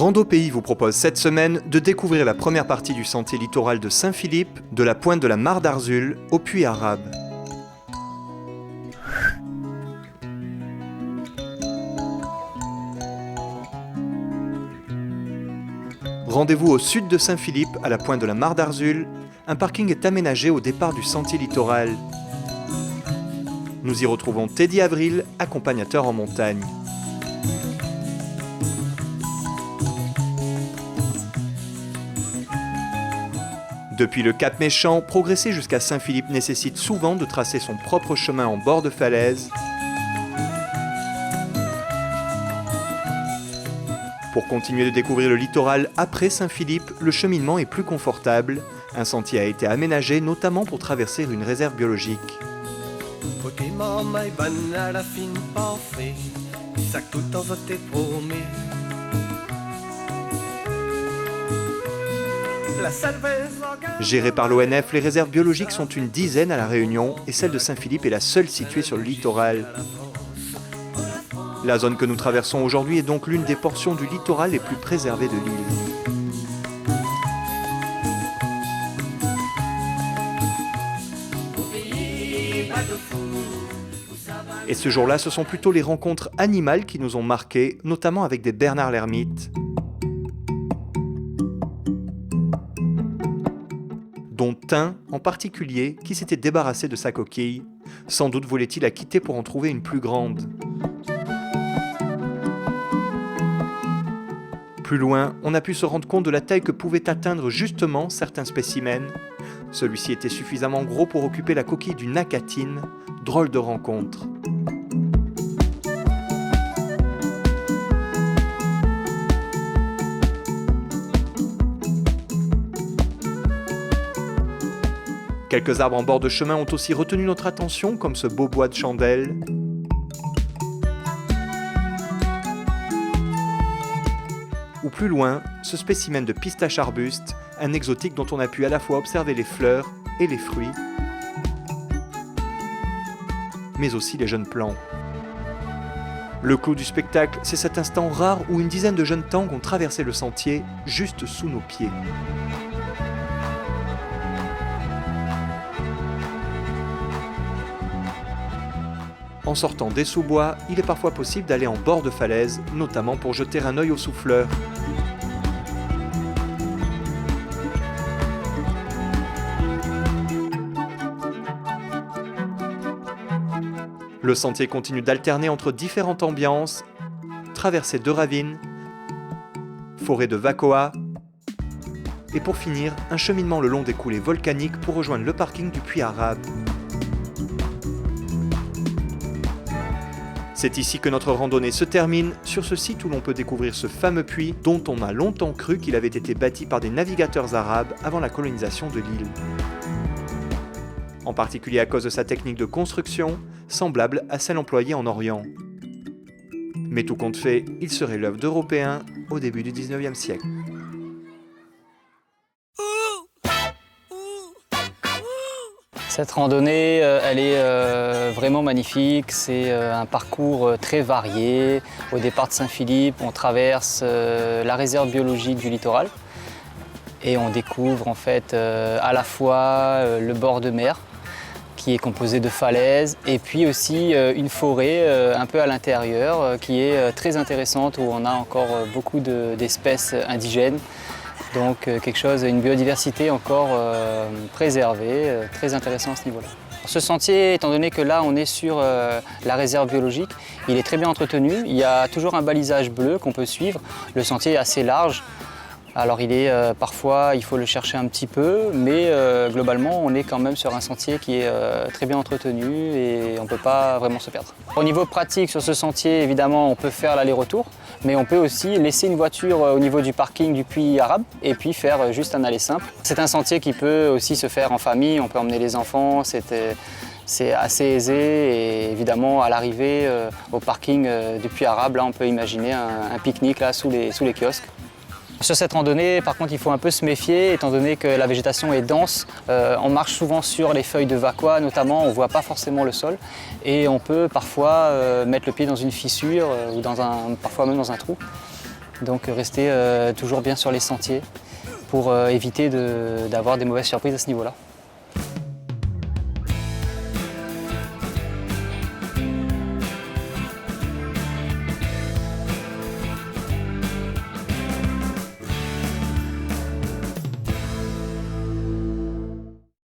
Rando Pays vous propose cette semaine de découvrir la première partie du sentier littoral de Saint-Philippe, de la pointe de la Mare d'Arzul au Puy Arabe. Rendez-vous au sud de Saint-Philippe, à la pointe de la Mare d'Arzul. Un parking est aménagé au départ du sentier littoral. Nous y retrouvons Teddy Avril, accompagnateur en montagne. Depuis le Cap Méchant, progresser jusqu'à Saint-Philippe nécessite souvent de tracer son propre chemin en bord de falaise. Pour continuer de découvrir le littoral après Saint-Philippe, le cheminement est plus confortable. Un sentier a été aménagé notamment pour traverser une réserve biologique. Gérées par l'ONF, les réserves biologiques sont une dizaine à La Réunion et celle de Saint-Philippe est la seule située sur le littoral. La zone que nous traversons aujourd'hui est donc l'une des portions du littoral les plus préservées de l'île. Et ce jour-là, ce sont plutôt les rencontres animales qui nous ont marqués, notamment avec des bernards l'ermite, dont un en particulier qui s'était débarrassé de sa coquille. Sans doute voulait-il la quitter pour en trouver une plus grande. Plus loin, on a pu se rendre compte de la taille que pouvaient atteindre justement certains spécimens. Celui-ci était suffisamment gros pour occuper la coquille d'une acatine. Drôle de rencontre. Quelques arbres en bord de chemin ont aussi retenu notre attention, comme ce beau bois de chandelle. Ou plus loin, ce spécimen de pistache arbuste, un exotique dont on a pu à la fois observer les fleurs et les fruits, mais aussi les jeunes plants. Le clou du spectacle, c'est cet instant rare où une dizaine de jeunes tangues ont traversé le sentier juste sous nos pieds. En sortant des sous-bois, il est parfois possible d'aller en bord de falaise, notamment pour jeter un œil aux souffleurs. Le sentier continue d'alterner entre différentes ambiances, traversée de ravines, forêt de Vacoa, et pour finir, un cheminement le long des coulées volcaniques pour rejoindre le parking du Puy Arabe. C'est ici que notre randonnée se termine, sur ce site où l'on peut découvrir ce fameux puits dont on a longtemps cru qu'il avait été bâti par des navigateurs arabes avant la colonisation de l'île. En particulier à cause de sa technique de construction, semblable à celle employée en Orient. Mais tout compte fait, il serait l'œuvre d'Européens au début du 19e siècle. Cette randonnée, elle est vraiment magnifique. C'est un parcours très varié. Au départ de Saint-Philippe, on traverse la réserve biologique du littoral et on découvre en fait à la fois le bord de mer qui est composé de falaises et puis aussi une forêt un peu à l'intérieur qui est très intéressante où on a encore beaucoup d'espèces indigènes. Donc quelque chose, une biodiversité encore préservée, très intéressant à ce niveau-là. Ce sentier, étant donné que là on est sur la réserve biologique, il est très bien entretenu. Il y a toujours un balisage bleu qu'on peut suivre. Le sentier est assez large. Alors parfois il faut le chercher un petit peu, mais globalement on est quand même sur un sentier qui est très bien entretenu et on ne peut pas vraiment se perdre. Au niveau pratique sur ce sentier, évidemment on peut faire l'aller-retour, mais on peut aussi laisser une voiture au niveau du parking du Puy Arabe et puis faire juste un aller simple. C'est un sentier qui peut aussi se faire en famille, on peut emmener les enfants, c'est assez aisé et évidemment à l'arrivée au parking du Puy Arabe, là on peut imaginer un pique-nique là, sous les kiosques. Sur cette randonnée, par contre, il faut un peu se méfier, étant donné que la végétation est dense. On marche souvent sur les feuilles de Vacoa, notamment, on ne voit pas forcément le sol. Et on peut parfois mettre le pied dans une fissure ou parfois même dans un trou. Donc rester toujours bien sur les sentiers pour éviter d'avoir des mauvaises surprises à ce niveau-là.